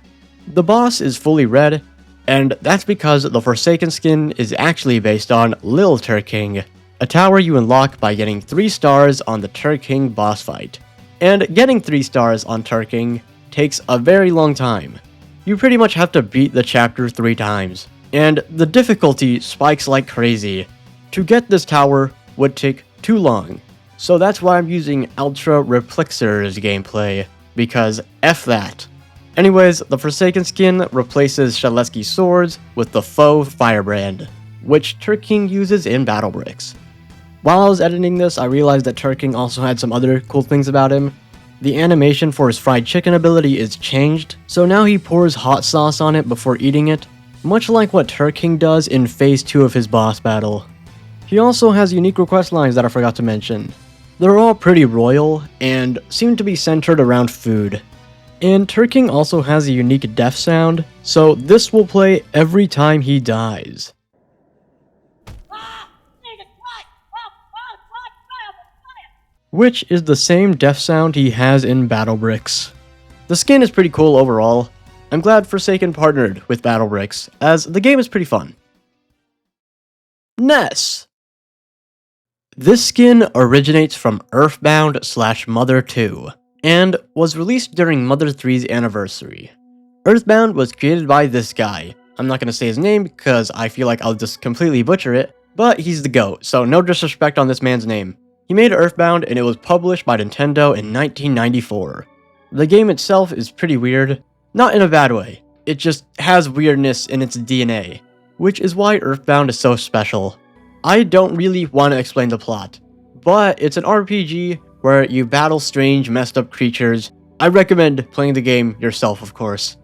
The boss is fully red, and that's because the Forsaken skin is actually based on Lil Turking, a tower you unlock by getting 3 stars on the Turking boss fight. And getting 3 stars on Turking takes a very long time. You pretty much have to beat the chapter 3 times. And the difficulty spikes like crazy. To get this tower would take too long, so that's why I'm using Ultra Replixer's gameplay, because F that. Anyways, the Forsaken skin replaces Shedletsky's swords with the faux Firebrand, which Turking uses in Battle Bricks. While I was editing this, I realized that Turking also had some other cool things about him. The animation for his fried chicken ability is changed, so now he pours hot sauce on it before eating it, much like what Turking does in Phase 2 of his boss battle. He also has unique request lines that I forgot to mention. They're all pretty royal, and seem to be centered around food. And Turking also has a unique death sound, so this will play every time he dies. Which is the same death sound he has in Battle Bricks. The skin is pretty cool overall. I'm glad Forsaken partnered with Battle Bricks, as the game is pretty fun. Ness. This skin originates from Earthbound/Mother 2, and was released during Mother 3's anniversary. Earthbound was created by this guy. I'm not going to say his name because I feel like I'll just completely butcher it, but he's the GOAT, so no disrespect on this man's name. He made Earthbound and it was published by Nintendo in 1994. The game itself is pretty weird. Not in a bad way, it just has weirdness in its DNA, which is why Earthbound is so special. I don't really want to explain the plot, but it's an RPG where you battle strange messed up creatures. I recommend playing the game yourself, of course.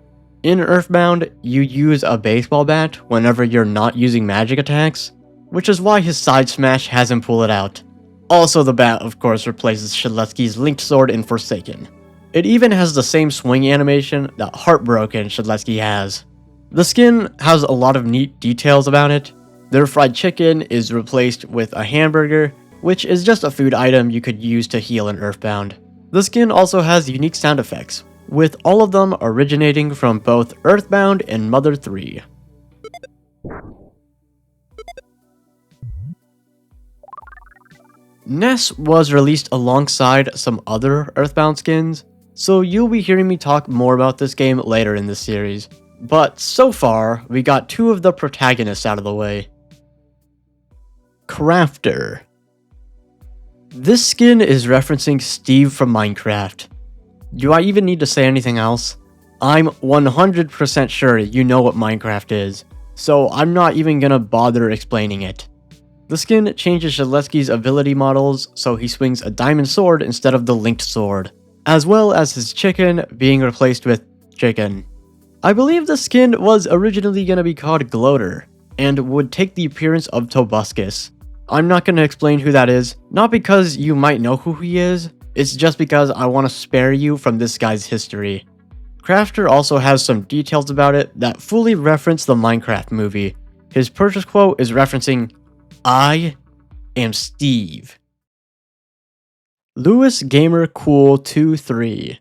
In Earthbound, you use a baseball bat whenever you're not using magic attacks, which is why his side smash has him pull it out. Also, the bat, of course, replaces Shedletsky's linked sword in Forsaken. It even has the same swing animation that Heartbroken Shedletsky has. The skin has a lot of neat details about it. Their fried chicken is replaced with a hamburger, which is just a food item you could use to heal in Earthbound. The skin also has unique sound effects, with all of them originating from both Earthbound and Mother 3. Ness was released alongside some other Earthbound skins, so you'll be hearing me talk more about this game later in this series. But so far, we got two of the protagonists out of the way. Crafter. This skin is referencing Steve from Minecraft. Do I even need to say anything else? I'm 100% sure you know what Minecraft is, so I'm not even gonna bother explaining it. The skin changes Shedletsky's ability models so he swings a diamond sword instead of the linked sword, as well as his chicken being replaced with chicken. I believe the skin was originally gonna be called Gloater, and would take the appearance of Tobuscus. I'm not gonna explain who that is, not because you might know who he is, it's just because I want to spare you from this guy's history. Crafter also has some details about it that fully reference the Minecraft movie. His purchase quote is referencing, "I am Steve." Lewis Gamer Cool 23.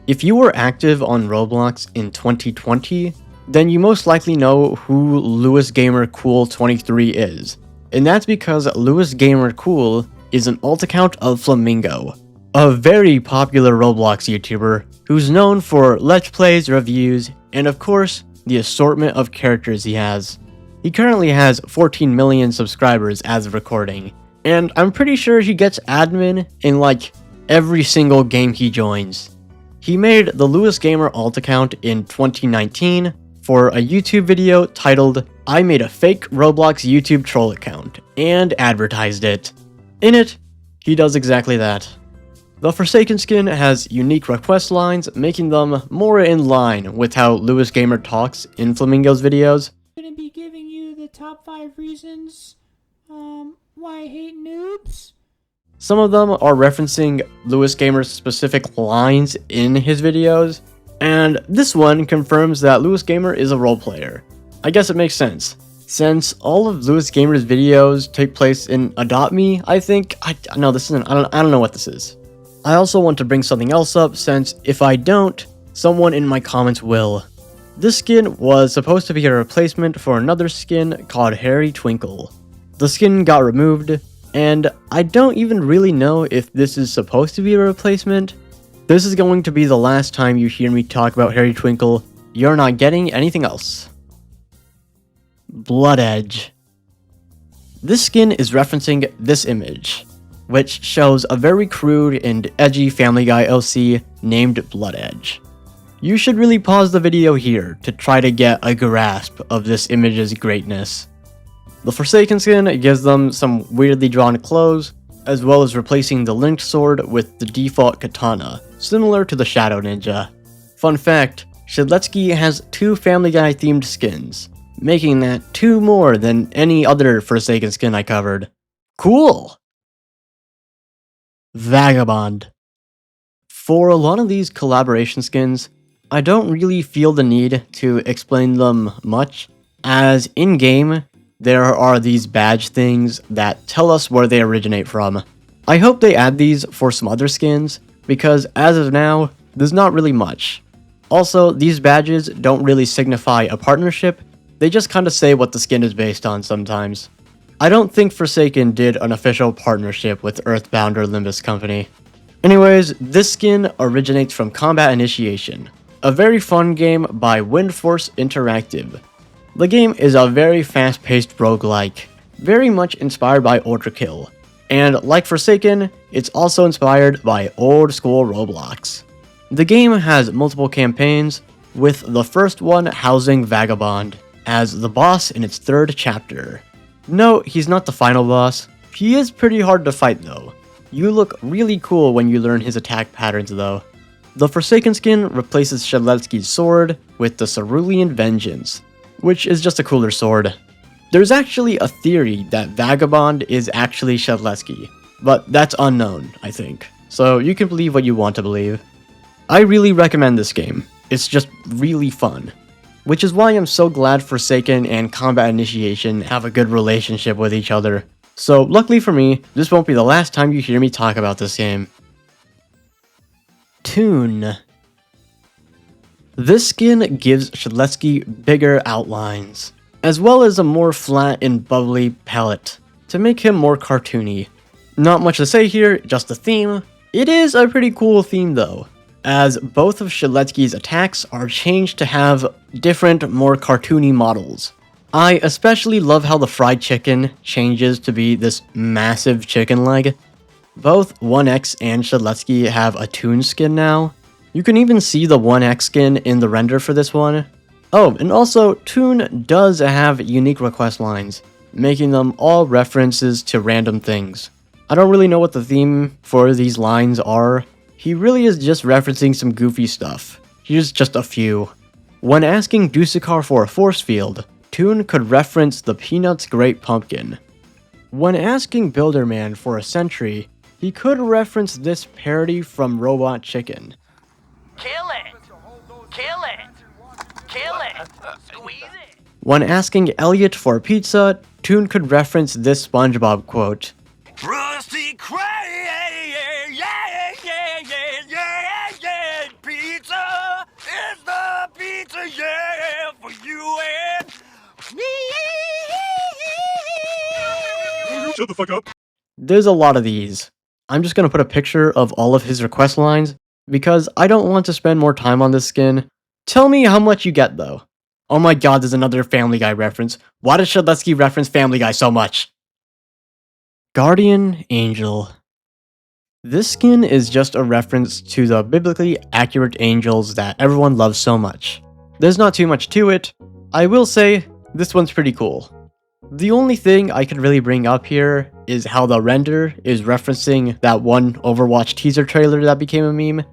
If you were active on Roblox in 2020, then you most likely know who Lewis Gamer Cool 23 is. And that's because Lewis Gamer Cool is an alt account of Flamingo, a very popular Roblox YouTuber who's known for Let's Plays, reviews, and of course, the assortment of characters he has. He currently has 14 million subscribers as of recording, and I'm pretty sure he gets admin in like every single game he joins. He made the Lewis Gamer alt account in 2019 for a YouTube video titled "I made a fake Roblox YouTube troll account" and advertised it. In it, he does exactly that. The Forsaken skin has unique request lines, making them more in line with how Lewis Gamer talks in Flamingo's videos. I'm gonna be giving you the top 5 reasons why I hate noobs. Some of them are referencing Lewis Gamer's specific lines in his videos, and this one confirms that Lewis Gamer is a role player. I guess it makes sense, since all of Lewis Gamer's videos take place in Adopt Me, I think. I don't know what this is. I also want to bring something else up, since if I don't, someone in my comments will. This skin was supposed to be a replacement for another skin called Harry Twinkle. The skin got removed, and I don't even really know if this is supposed to be a replacement. This is going to be the last time you hear me talk about Harry Twinkle. You're not getting anything else. Bloodedge. This skin is referencing this image, which shows a very crude and edgy Family Guy OC named Bloodedge. You should really pause the video here to try to get a grasp of this image's greatness. The Forsaken skin gives them some weirdly drawn clothes, as well as replacing the linked sword with the default katana, similar to the Shadow Ninja. Fun fact, Shedletsky has 2 Family Guy themed skins, making that 2 more than any other Forsaken skin I covered. Cool! Vagabond. For a lot of these collaboration skins, I don't really feel the need to explain them much, as in-game, there are these badge things that tell us where they originate from. I hope they add these for some other skins, because as of now, there's not really much. Also, these badges don't really signify a partnership, they just kinda say what the skin is based on sometimes. I don't think Forsaken did an official partnership with Earthbound or Limbus Company. Anyways, this skin originates from Combat Initiation, a very fun game by Windforce Interactive. The game is a very fast-paced roguelike, very much inspired by Overkill, and like Forsaken, it's also inspired by old-school Roblox. The game has multiple campaigns, with the first one housing Vagabond as the boss in its 3rd chapter. No, he's not the final boss. He is pretty hard to fight though. You look really cool when you learn his attack patterns though. The Forsaken skin replaces Shedletsky's sword with the Cerulean Vengeance, which is just a cooler sword. There's actually a theory that Vagabond is actually Shedletsky, but that's unknown, I think, so you can believe what you want to believe. I really recommend this game. It's just really fun, which is why I'm so glad Forsaken and Combat Initiation have a good relationship with each other. So luckily for me, this won't be the last time you hear me talk about this game. Toon. This skin gives Shedletsky bigger outlines, as well as a more flat and bubbly palette, to make him more cartoony. Not much to say here, just the theme. It is a pretty cool theme though, as both of Shedletsky's attacks are changed to have different, more cartoony models. I especially love how the fried chicken changes to be this massive chicken leg. Both 1X and Shedletsky have a Toon skin now. You can even see the 1X skin in the render for this one. Oh, and also, Toon does have unique request lines, making them all references to random things. I don't really know what the theme for these lines are. He really is just referencing some goofy stuff. Here's just a few. When asking Dusakar for a force field, Toon could reference the Peanuts Great Pumpkin. When asking Builderman for a sentry, he could reference this parody from Robot Chicken. Kill it! Kill it! Kill it! Squeeze it! When asking Elliot for pizza, Toon could reference this SpongeBob quote. Rusty Cray! Pizza is the pizza, yeah, for you and me. Shut the fuck up. There's a lot of these. I'm just gonna put a picture of all of his request lines, because I don't want to spend more time on this skin. Tell me how much you get though. Oh my god, there's another Family Guy reference. Why does Shedletsky reference Family Guy so much? Guardian Angel. This skin is just a reference to the biblically accurate angels that everyone loves so much. There's not too much to it. I will say, this one's pretty cool. The only thing I can really bring up here is how the render is referencing that one Overwatch teaser trailer that became a meme.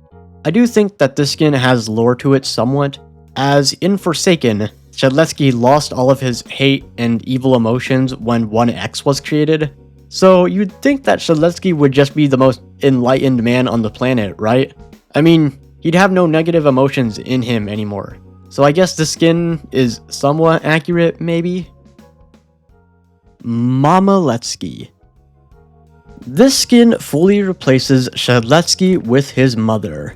I do think that this skin has lore to it somewhat, as in Forsaken, Shedletsky lost all of his hate and evil emotions when 1X was created. So you'd think that Shedletsky would just be the most enlightened man on the planet, right? I mean, he'd have no negative emotions in him anymore. So I guess the skin is somewhat accurate, maybe? Mamaletsky. This skin fully replaces Shedletsky with his mother.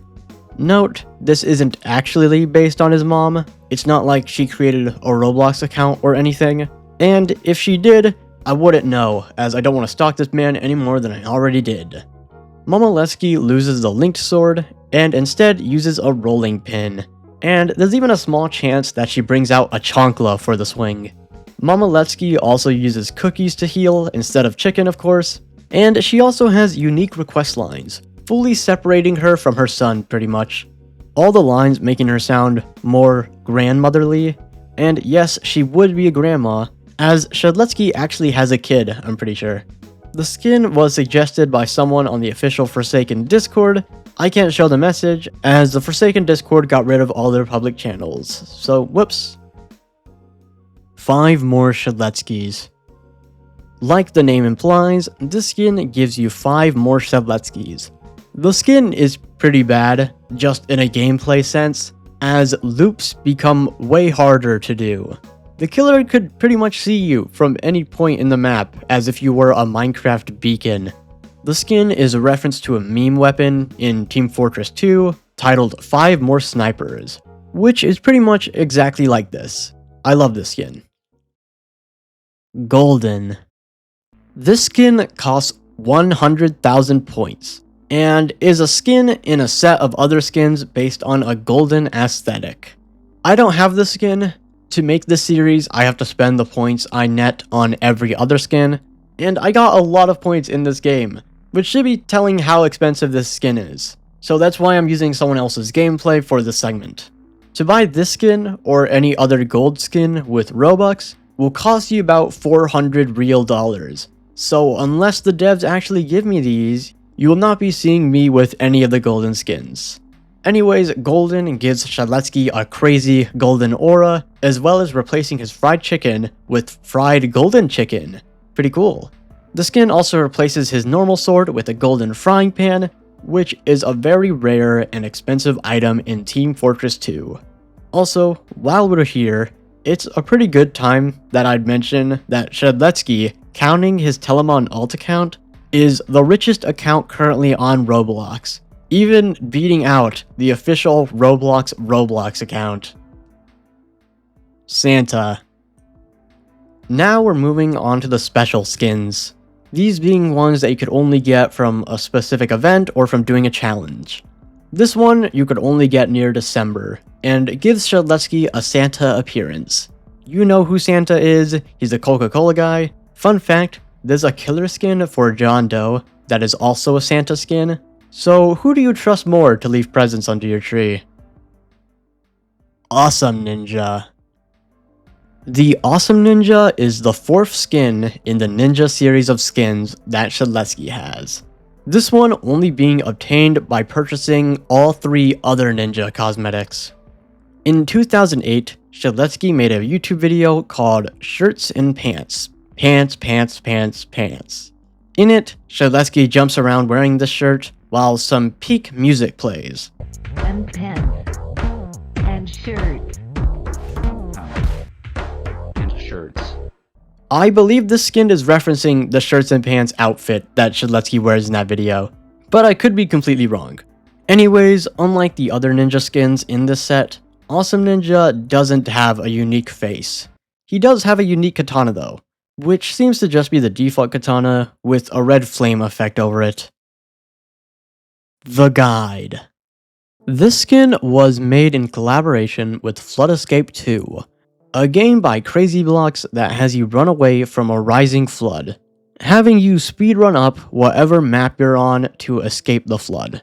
Note, this isn't actually based on his mom. It's not like she created a Roblox account or anything. And if she did, I wouldn't know, as I don't want to stalk this man any more than I already did. Mamaletsky loses the linked sword, and instead uses a rolling pin. And there's even a small chance that she brings out a chancla for the swing. Mamaletsky also uses cookies to heal instead of chicken, of course. And she also has unique request lines, fully separating her from her son pretty much. All the lines making her sound more grandmotherly. And yes, she would be a grandma, as Shedletsky actually has a kid, I'm pretty sure. The skin was suggested by someone on the official Forsaken Discord. I can't show the message, as the Forsaken Discord got rid of all their public channels, so whoops. 5 more Shedletskys. Like the name implies, this skin gives you 5 more Shedletskys. The skin is pretty bad, just in a gameplay sense, as loops become way harder to do. The killer could pretty much see you from any point in the map, as if you were a Minecraft beacon. The skin is a reference to a meme weapon in Team Fortress 2, titled 5 More Snipers, which is pretty much exactly like this. I love this skin. Golden. This skin costs 100,000 points, and is a skin in a set of other skins based on a golden aesthetic. I don't have this skin. To make this series, I have to spend the points I net on every other skin, and I got a lot of points in this game, which should be telling how expensive this skin is. So that's why I'm using someone else's gameplay for this segment. To buy this skin, or any other gold skin with Robux, will cost you about 400 real dollars. So unless the devs actually give me these, you will not be seeing me with any of the golden skins. Anyways, Golden gives Shedletsky a crazy golden aura, as well as replacing his fried chicken with fried golden chicken. Pretty cool. The skin also replaces his normal sword with a golden frying pan, which is a very rare and expensive item in Team Fortress 2. Also, while we're here, it's a pretty good time that I'd mention that Shedletsky, counting his Telamon alt account, is the richest account currently on Roblox, even beating out the official Roblox account. Santa. Now we're moving on to the special skins, these being ones that you could only get from a specific event or from doing a challenge. This one you could only get near December, and it gives Shedletsky a Santa appearance. You know who Santa is, he's a Coca-Cola guy. Fun fact, there's a killer skin for John Doe that is also a Santa skin. So who do you trust more to leave presents under your tree? Awesome Ninja. The Awesome Ninja is the 4th skin in the Ninja series of skins that Shedletsky has. This one only being obtained by purchasing all 3 other Ninja cosmetics. In 2008, Shedletsky made a YouTube video called Shirts and Pants. Pants, pants, pants, pants. In it, Shedletsky jumps around wearing this shirt while some peak music plays. And pants. And shirts. And shirts. I believe this skin is referencing the Shirts and Pants outfit that Shedletsky wears in that video, but I could be completely wrong. Anyways, unlike the other ninja skins in this set, Awesome Ninja doesn't have a unique face. He does have a unique katana though, which seems to just be the default katana with a red flame effect over it. The Guide. This skin was made in collaboration with Flood Escape 2, a game by Crazy Blocks that has you run away from a rising flood, having you speedrun up whatever map you're on to escape the flood.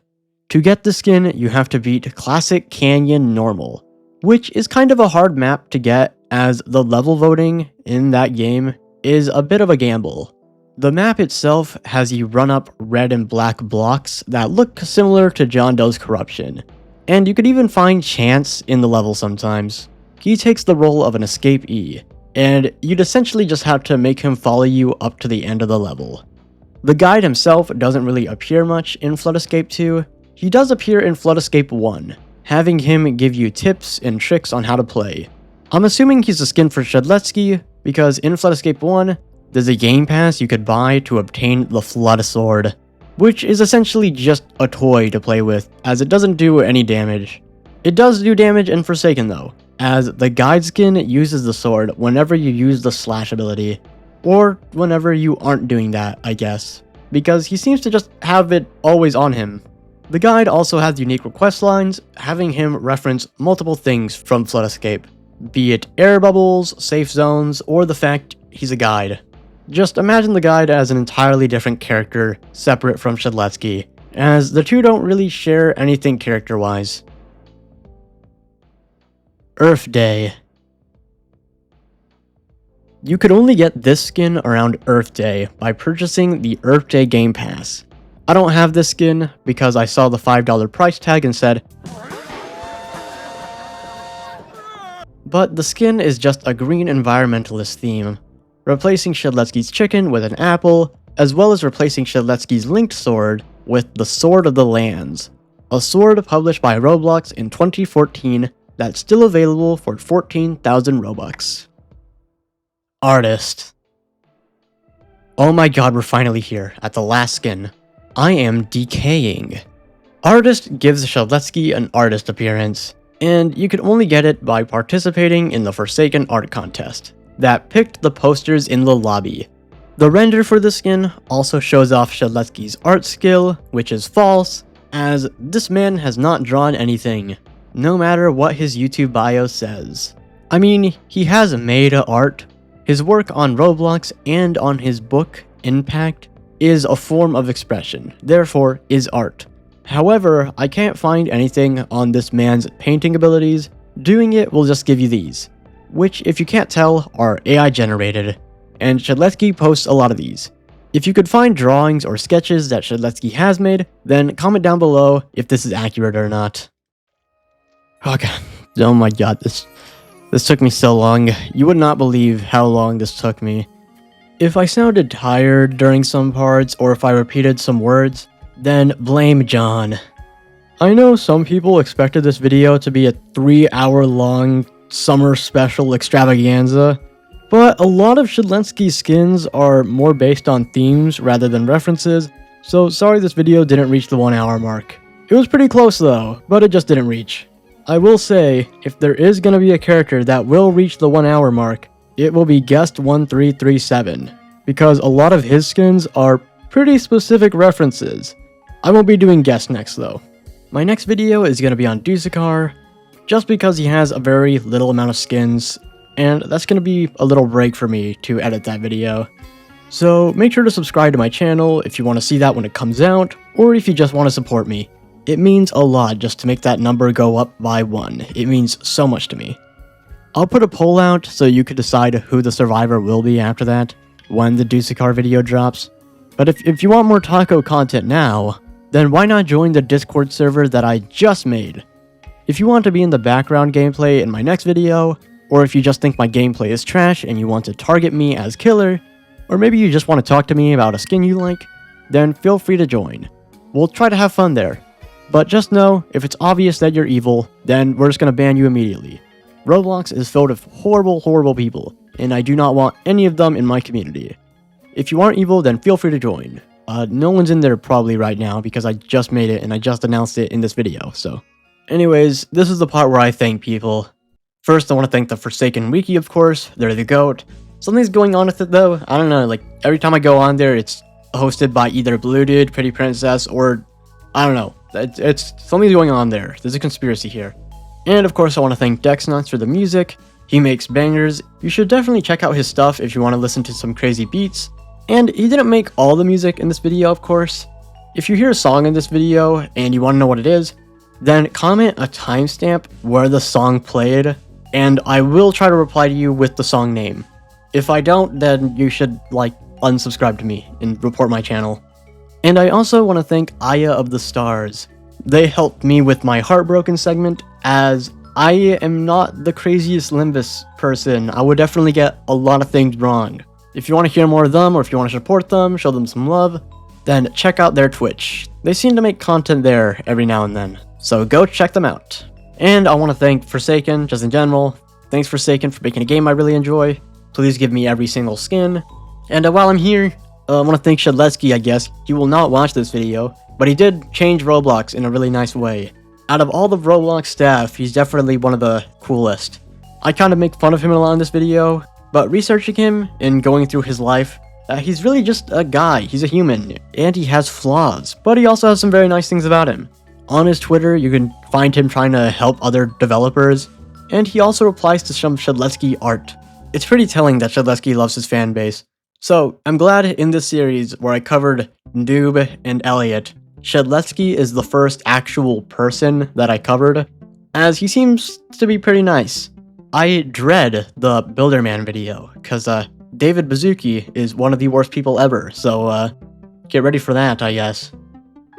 To get the skin, you have to beat Classic Canyon Normal, which is kind of a hard map to get as the level voting in that game is a bit of a gamble. The map itself has you run up red and black blocks that look similar to John Doe's corruption, and you could even find Chance in the level sometimes. He takes the role of an escapee, and you'd essentially just have to make him follow you up to the end of the level. The guide himself doesn't really appear much in Flood Escape 2, he does appear in Flood Escape 1, having him give you tips and tricks on how to play. I'm assuming he's a skin for Shedletsky, because in Flood Escape 1, there's a game pass you could buy to obtain the Flood Sword, which is essentially just a toy to play with, as it doesn't do any damage. It does do damage in Forsaken though, as the guide skin uses the sword whenever you use the slash ability, or whenever you aren't doing that, I guess, because he seems to just have it always on him. The guide also has unique request lines, having him reference multiple things from Flood Escape, be it air bubbles, safe zones, or the fact he's a guide. Just imagine the guide as an entirely different character, separate from Shedletsky, as the two don't really share anything character-wise. Earthday. You could only get this skin around Earthday by purchasing the Earthday Game Pass. I don't have this skin because I saw the $5 price tag and said, but the skin is just a green environmentalist theme, replacing Shedletsky's chicken with an apple, as well as replacing Shedletsky's linked sword with the Sword of the Lands, a sword published by Roblox in 2014 that's still available for 14,000 Robux. Artist. Oh my god, we're finally here, at the last skin. I am decaying. Artist gives Shedletsky an artist appearance, and you can only get it by participating in the Forsaken art contest that picked the posters in the lobby. The render for the skin also shows off Shedletsky's art skill, which is false, as this man has not drawn anything, no matter what his YouTube bio says. I mean, he has made art. His work on Roblox and on his book, Impact, is a form of expression, therefore is art. However, I can't find anything on this man's painting abilities. Doing it will just give you these, which, if you can't tell, are AI generated, and Shedletsky posts a lot of these. If you could find drawings or sketches that Shedletsky has made, then comment down below if this is accurate or not. Okay. Oh my god, this took me so long. You would not believe how long this took me. If I sounded tired during some parts, or if I repeated some words, then blame John. I know some people expected this video to be a 3-hour long summer special extravaganza, but a lot of Shedletsky's skins are more based on themes rather than references, so sorry this video didn't reach the 1 hour mark. It was pretty close though, but it just didn't reach. I will say, if there is gonna be a character that will reach the 1 hour mark, it will be Guest 1337, because a lot of his skins are pretty specific references. I won't be doing Guest next though. My next video is gonna be on Dusakar, just because he has a very little amount of skins, and that's gonna be a little break for me to edit that video. So make sure to subscribe to my channel if you want to see that when it comes out, or if you just want to support me. It means a lot just to make that number go up by 1. It means so much to me. I'll put a poll out so you could decide who the survivor will be after that, when the Dusakar video drops. But if you want more taco content now, then why not join the Discord server that I just made? If you want to be in the background gameplay in my next video, or if you just think my gameplay is trash and you want to target me as killer, or maybe you just want to talk to me about a skin you like, then feel free to join. We'll try to have fun there. But just know, if it's obvious that you're evil, then we're just gonna ban you immediately. Roblox is filled with horrible, horrible people, and I do not want any of them in my community. If you aren't evil, then feel free to join. No one's in there probably right now because I just made it and I just announced it in this video, so. Anyways, this is the part where I thank people. First, I want to thank the Forsaken Wiki, of course. They're the GOAT. Something's going on with it though. I don't know, like every time I go on there, it's hosted by either Bloodedge, Pretty Princess, or I don't know. It's something's going on there. There's a conspiracy here. And of course, I want to thank Dexnuts for the music. He makes bangers. You should definitely check out his stuff if you want to listen to some crazy beats. And he didn't make all the music in this video, of course. If you hear a song in this video and you want to know what it is, then comment a timestamp where the song played, and I will try to reply to you with the song name. If I don't, then you should, like, unsubscribe to me and report my channel. And I also want to thank Aya of the Stars. They helped me with my Heartbroken segment, as I am not the craziest Limbus person. I would definitely get a lot of things wrong. If you want to hear more of them, or if you want to support them, show them some love, then check out their Twitch. They seem to make content there every now and then, so go check them out. And I want to thank Forsaken, just in general. Thanks Forsaken for making a game I really enjoy. Please give me every single skin. And while I'm here, I want to thank Shedletsky, I guess. He will not watch this video, but he did change Roblox in a really nice way. Out of all the Roblox staff, he's definitely one of the coolest. I kind of make fun of him a lot in this video, but researching him and going through his life, he's really just a guy. He's a human, and he has flaws, but he also has some very nice things about him. On his Twitter, you can find him trying to help other developers, and he also replies to some Shedletsky art. It's pretty telling that Shedletsky loves his fan base. So, I'm glad in this series where I covered Noob and Elliot, Shedletsky is the first actual person that I covered, as he seems to be pretty nice. I dread the Builderman video, because David Bazuki is one of the worst people ever, so get ready for that, I guess.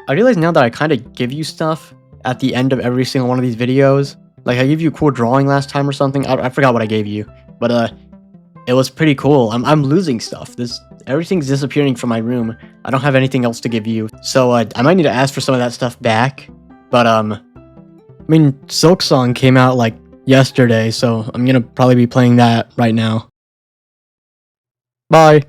I realize now that I kind of give you stuff at the end of every single one of these videos. Like, I gave you a cool drawing last time or something. I forgot what I gave you, but it was pretty cool. I'm losing stuff. Everything's disappearing from my room. I don't have anything else to give you, so I might need to ask for some of that stuff back. But I mean, Silk Song came out like yesterday, so I'm gonna probably be playing that right now. Bye.